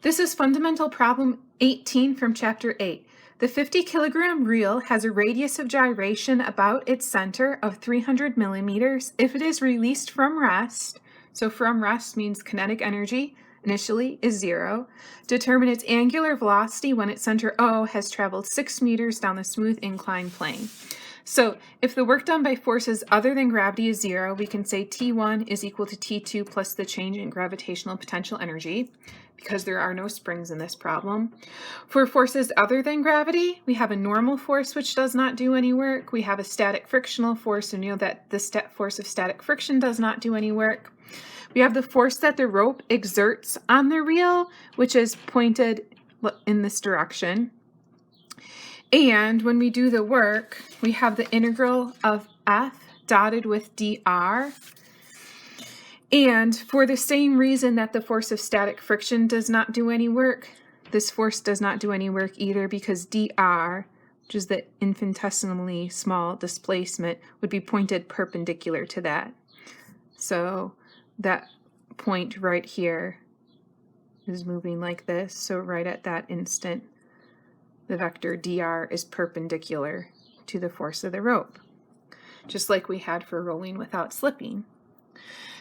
This is fundamental problem 18 from chapter 8. The 50 kilogram reel has a radius of gyration about its center of 300 millimeters if it is released from rest. So from rest means kinetic energy initially is 0. Determine its angular velocity when its center O has traveled 6 meters down the smooth inclined plane. So if the work done by forces other than gravity is 0, we can say T1 is equal to T2 plus the change in gravitational potential energy, because there are no springs in this problem. For forces other than gravity, we have a normal force which does not do any work. We have a static frictional force, and we know that the force of static friction does not do any work. We have the force that the rope exerts on the reel, which is pointed in this direction. And when we do the work, we have the integral of F dotted with dr. And for the same reason that the force of static friction does not do any work, this force does not do any work either, because dr, which is the infinitesimally small displacement, would be pointed perpendicular to that. So that point right here is moving like this. So right at that instant, the vector dr is perpendicular to the force of the rope, just like we had for rolling without slipping.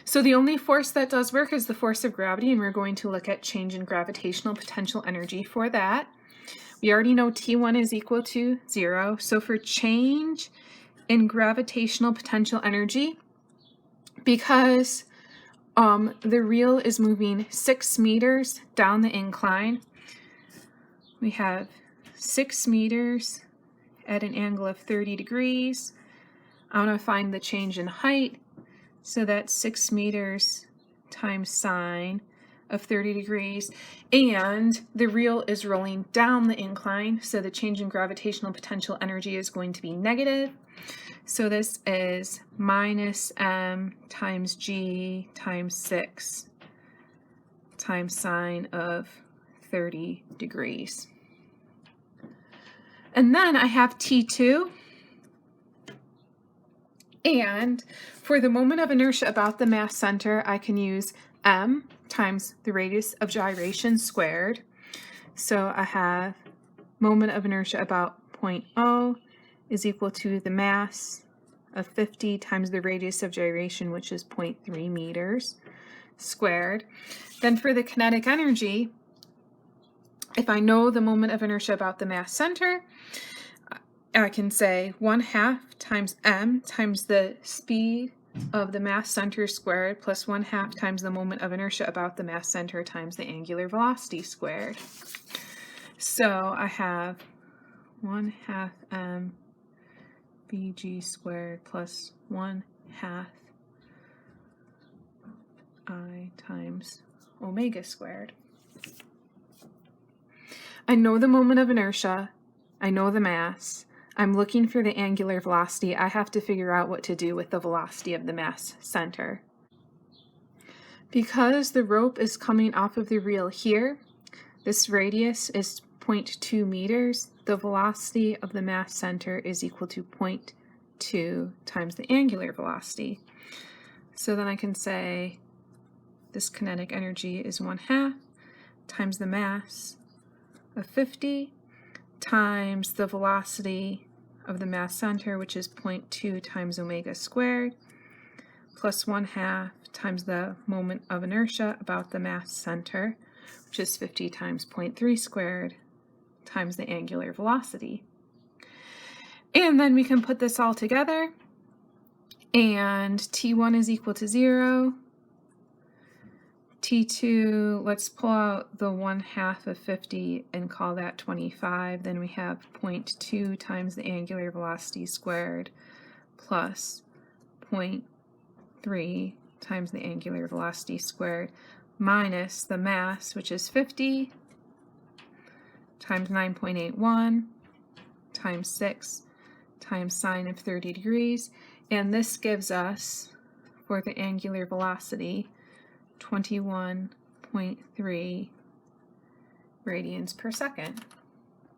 So the only force that does work is the force of gravity, and we're going to look at change in gravitational potential energy for that. We already know T1 is equal to 0. So for change in gravitational potential energy, because the reel is moving 6 meters down the incline, we have 6 meters at an angle of 30 degrees. I want to find the change in height. So that's 6 meters times sine of 30 degrees. And the reel is rolling down the incline, so the change in gravitational potential energy is going to be negative. So this is minus m times g times 6 times sine of 30 degrees. And then I have T2. And for the moment of inertia about the mass center, I can use m times the radius of gyration squared. So I have moment of inertia about point O is equal to the mass of 50 times the radius of gyration, which is 0.3 meters squared. Then for the kinetic energy, if I know the moment of inertia about the mass center, I can say 1/2 times m times the speed of the mass center squared plus 1/2 times the moment of inertia about the mass center times the angular velocity squared. So I have 1/2 m bg squared plus 1/2 I times omega squared. I know the moment of inertia, I know the mass. I'm looking for the angular velocity. I have to figure out what to do with the velocity of the mass center. Because the rope is coming off of the reel here, this radius is 0.2 meters. The velocity of the mass center is equal to 0.2 times the angular velocity. So then I can say this kinetic energy is 1/2 times the mass of 50 times the velocity of the mass center, which is 0.2 times omega squared, plus 1/2 times the moment of inertia about the mass center, which is 50 times 0.3 squared, times the angular velocity. And then we can put this all together, and T1 is equal to 0. T2, let's pull out the 1/2 of 50 and call that 25. Then we have 0.2 times the angular velocity squared plus 0.3 times the angular velocity squared minus the mass, which is 50, times 9.81 times 6 times sine of 30 degrees. And this gives us, for the angular velocity, 21.3 radians per second.